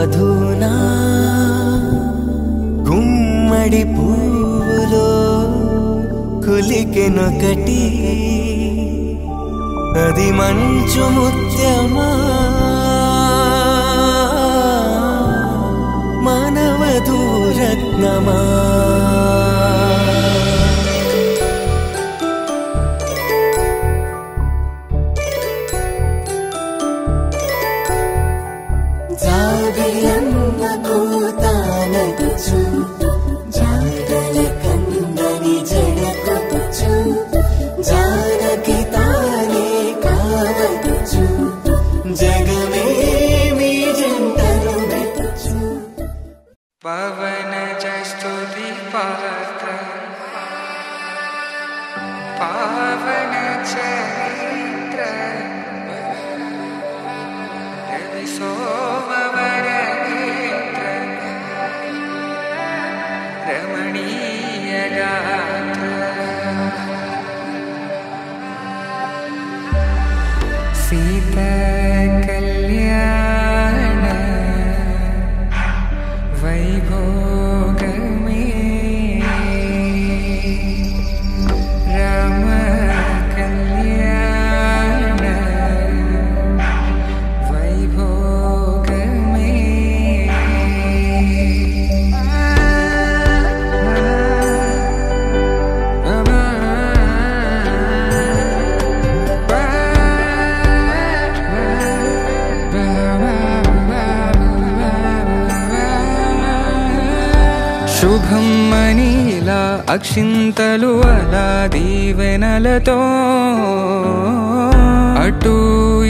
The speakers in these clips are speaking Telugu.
వధూనా గుమ్మడి పూలో కులికెనొకటి అది మంచు ముత్యమా మానవధూరత్నమా పవన జస్తుతి పాత్ర పావన చరిత్ర రవి సోమవర నేత్ర రమణీయ గాత్ర సీత కళ్యాణ వైభోగమే రామ కళ్యాణ వైభోగమే శుభం మనీలా అక్షింతలు అలా దీవెనలతో అటు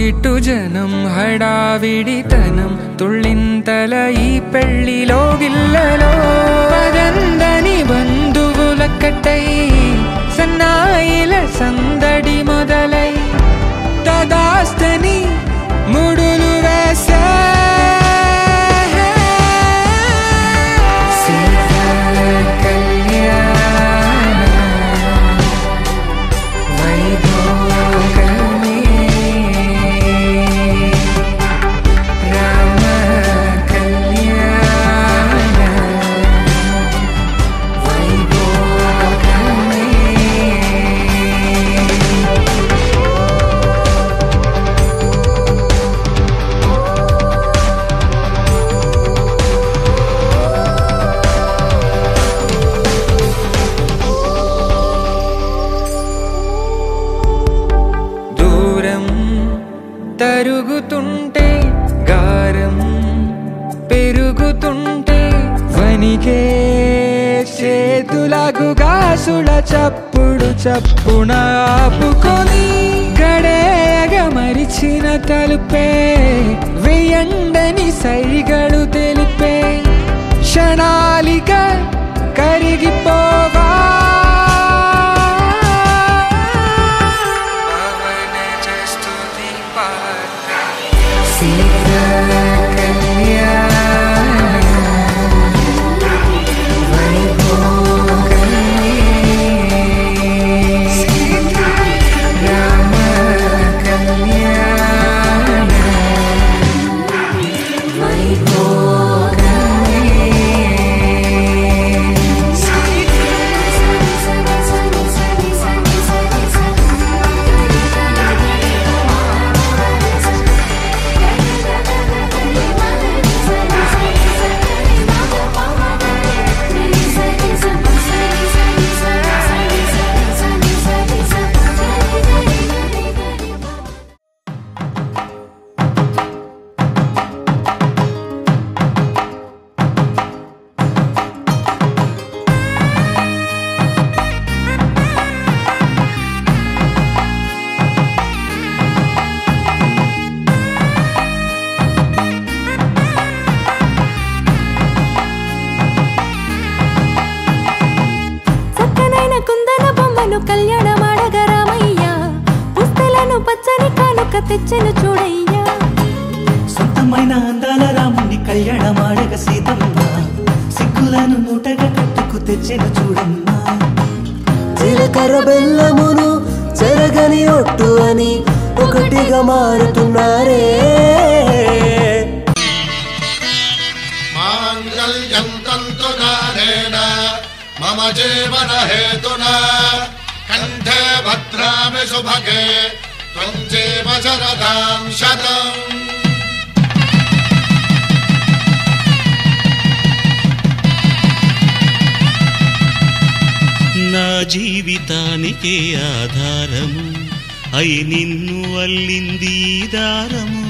ఇటు జనం హడావిడితనం తుళ్ళింతల ఈ పెళ్లిలో గిల్లలో పదందని బంధువుల కట్టై సన్నాయిల సందడి మొదలై తదాస్తని ముడులు వేసే తరుగుతుంటే గారం పెరుగుతుంటే వనికే చేతులకు గాసుల చప్పుడు చప్పున ఆపుకొని గడేగ మరిచిన తలుపే వెయ్యండని సైగడు తెలిపే క్షణాలిక కరిగిపోవా తెచ్చను చూడయ్యా సొంతమైన అందాల రాముని కళ్యాణమాడగ సీతమ్మ సిగ్గులను మూటగా కట్టుకు తెచ్చెను చూడమ్మా జీలకర్ర బెల్లమును చెరగని ఒట్టు అని ఒకటిగా మారుతున్నారే माङ्गल्यं तन्तुदानेन मम जीवन हेतुना कण्ठे भद्रामि शुभगे त्वं जीव शरदां शतम्। నా జీవితానికే ఆధారము అయి నిన్ను అల్లింది దారము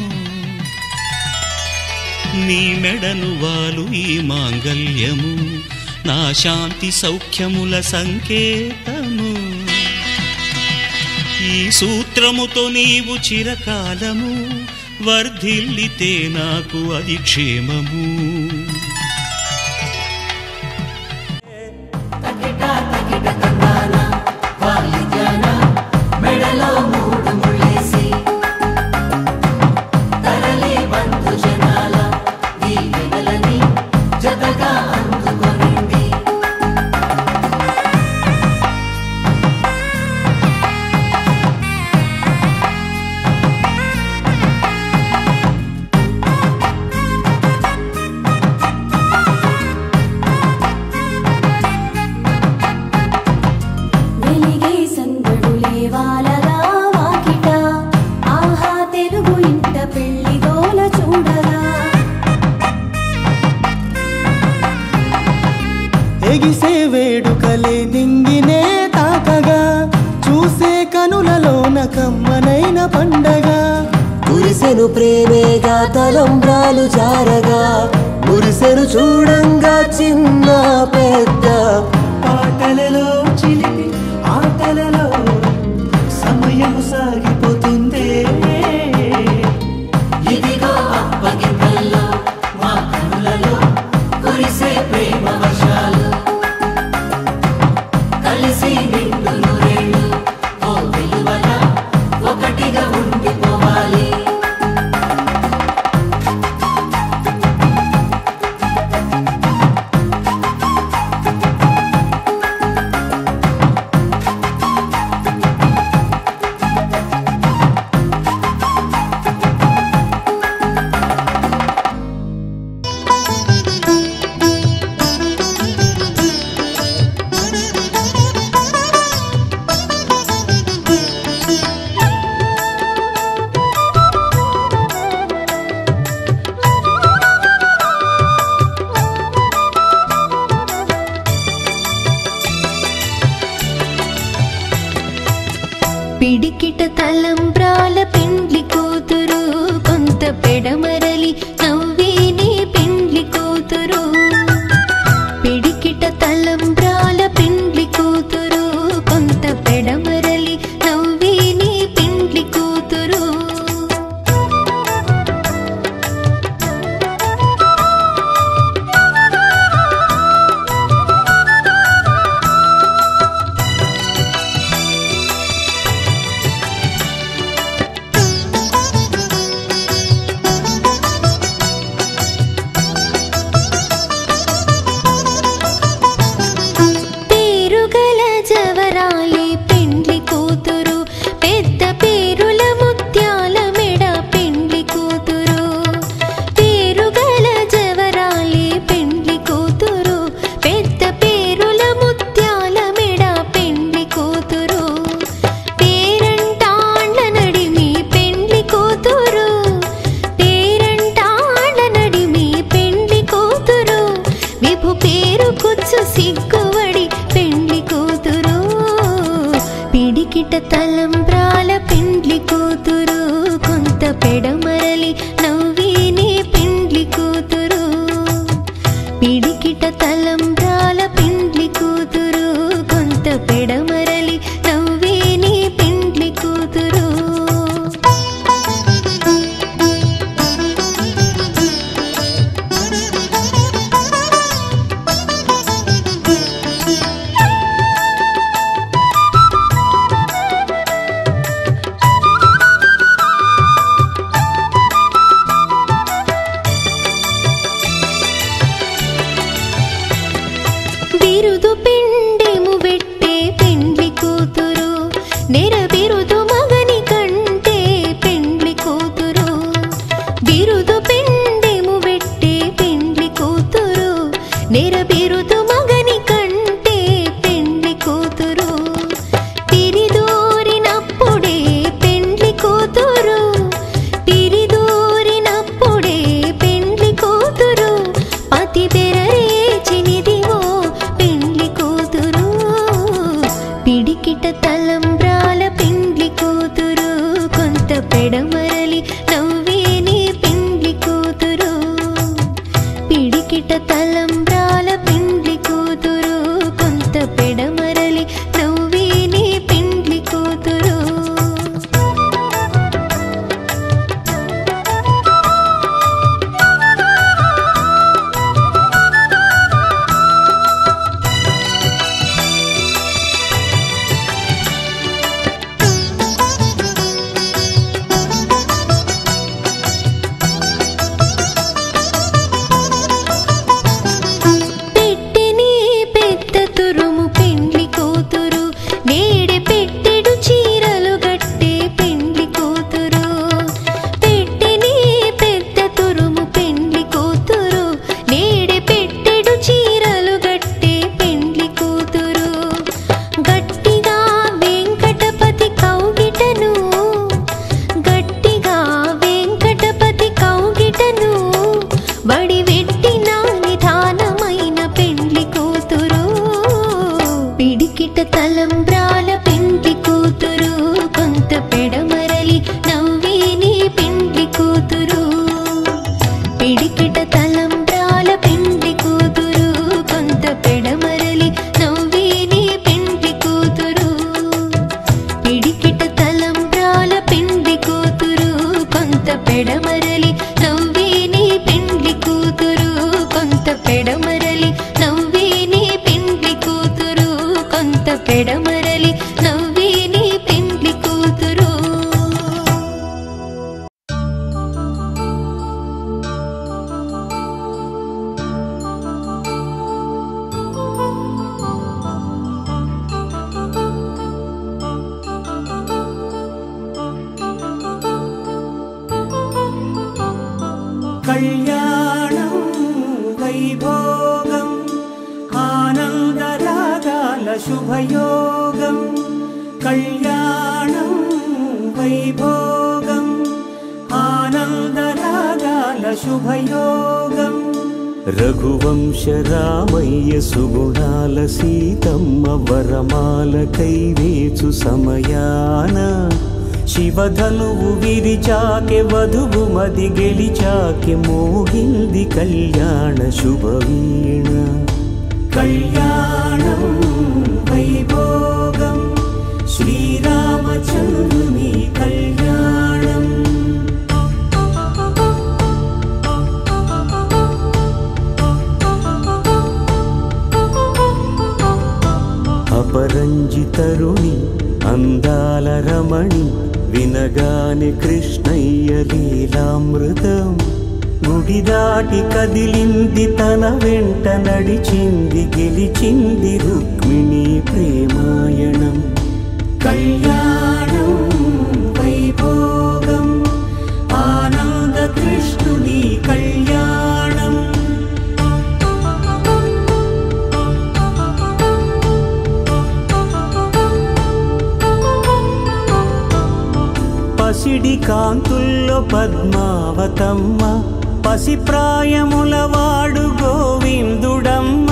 నీ మెడను వాలు ఈ మాంగల్యము నా శాంతి సౌఖ్యముల సంకేతము ఈ సూత్రముతో నీవు చిరకాలము వర్ధిల్లితే నాకు అది క్షేమము ఎగిసే వేడుకలే నింగినే తాకగా చూసే కనులలోన కమ్మనైన పండగ కురిసెను ప్రేమేగా తలంబ్రాలు జారగా మురిసెను చూడంగా చిన్న పెద్ద పాటలలో చిలిపి ఆటలలో సమయము సాగిపోతుందే ఇదిగో అప్పగింతల్లో మా కనులలో కురిసే ప్రేమ వర్షాలు కలిసి నిండు నూరేళ్ళు ఓ వెలువల ఒకటిగా ఉండిపోవాలి పిడికిట తలంబ్రాల పెండ్లి కూతురు కొంత పెడమరలి నవ్వేని పెండ్లి కూతురు పిడికిట తలంబ్రాల పెండ్లి కూతురు కొంత పెడమరలి నవ్వేని పెండ్లి కూతురు పిడికిట తలంబ్రాల పెండ్లి కూతురు కొంత పెడమరలి నవ్వేని పెండ్లి కూతురు పిడికిట తలంబ్రాల పెండ్లి కూతురు కొంత పెడమరలి నవ్వేని పెండ్లి కూతురు నెరబిరుదు మగని కంటే పెండ్లి కూతురు పిరిదూరినప్పుడే పెండ్లి కూతురు పిరిదూరినప్పుడే పెండ్లి కూతురు పతి బెరరేచినిదివో పెండ్లి కూతురు పిడికిట తలంబ్రాల పెండ్లి కూతురు కొంత పెడమరలి నవ్వేని పెండ్లి కూతురు పిడికిట తలంబ్రాల పెండ్లి కూతురు కొంత పెడమరలి నవ్వేని పెండ్లి కూతురు పెట్టెని పెద్ద తురుము పెండ్లి కూతురు నేడే పెట్టెడు చీరలు గట్టే పెండ్లి కూతురు పెట్టెని పెద్ద తురుము పెండ్లి కూతురు నేడే పెట్టెడు చీరలు గట్టే పెండ్లి కూతురు గట్టిగా వెంకటపతి కౌగిటను గట్టిగా వెంకటపతి కౌగిటను వడివెట్టిన నిధానమైన పెండ్లి కూతురు పిడికిట తలంబ్రాల పెండ్లి కూతురు కొంత పెడమరలి నవ్వేని పెండ్లి కూతురు పిడికిట తలంబ్రాల పెండ్లి కూతురు కొంత పెడమరలి నవ్వేని పెండ్లి కూతురు పిడికిట తలంబ్రాల పెండ్లి కూతురు కొంత పెడమరలి నవ్వేని పెండ్లి కూతురు కొంత పెడమరలి నవ్వేని పెండ్లి కూతురు కొంత పెడమరలి నవ్వేని పెండ్లి కూతురు కళ్యాణం వైభోగం ఆనందరాగాల శుభయోగం కళ్యాణం వైభోగం ఆనందరాగాల శుభయోగం రఘువంశ రామయ్య సుగుణాల సీతమ్మ వరమాల కైవేచు సమయాన శివధనువు విరిచాకె వధువు మది గెలిచాకె మోగింది కళ్యాణ శుభవీణ కళ్యాణం వైభోగం శ్రీరామచంద్రుని కళ్యాణం అపరంజి తరుణి అందాల రమణి వినగానే కృష్ణయ్య లీలామృతం గుడి దాటి కదిలింది తన వెంట నడిచింది గెలిచింది రుక్మిణి ప్రేమాయణం కళ్యాణం వైభోగం ఆనంద కృష్ణుని కళ్యాణం పసిడి కాంతుల్లో పద్మావతమ్మ పసిప్రాయముల వాడు గోవిందుడమ్మ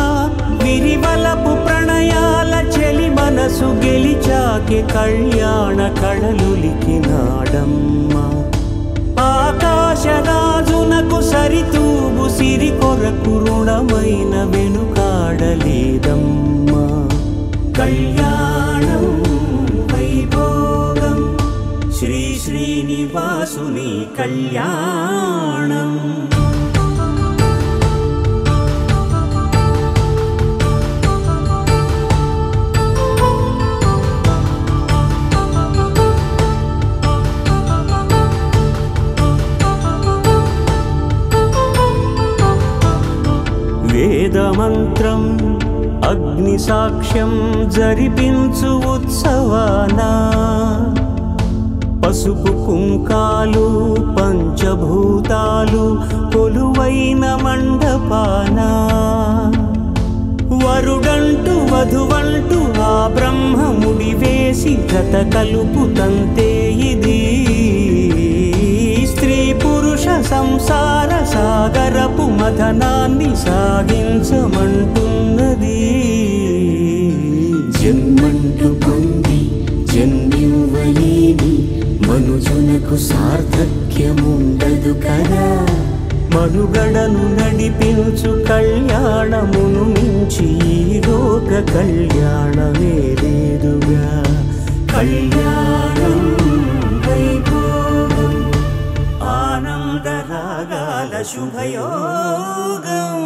విరివలపు ప్రణయాల చెలి మనసు గెలిచాకె కళ్యాణ కళలులికినాడమ్మ ఆకాశరాజునకు సరితూగు సిరి కొరకు రుణమైన వెనుకాడలేదమ్మా కళ్యాణం వైభోగం శ్రీ శ్రీనివాసుని కళ్యాణం వేదమంత్రం అగ్ని సాక్ష్యం జరిపించు ఉత్సవానా పసుపు కుంకాలు పంచభూతాలు కొలువైన మండపానా వరుడంటూ వధువంటూ ఆ బ్రహ్మముడి వేసి జత కలుపుతంతే ఇది స్త్రీ పురుష సంసార సాగరపు మథనాన్ని సాగించమంటున్నది. జన్మంటూ పొంది జన్మివ్వలేని మనుజునకు సార్థక్యముండదు కదా. మనుగడను నడిపించు కళ్యాణమును మించి ఈ లోక కళ్యాణమే లేదుగా. కళ్యాణం వైభోగం ఆనందరాగాల శుభయోగం.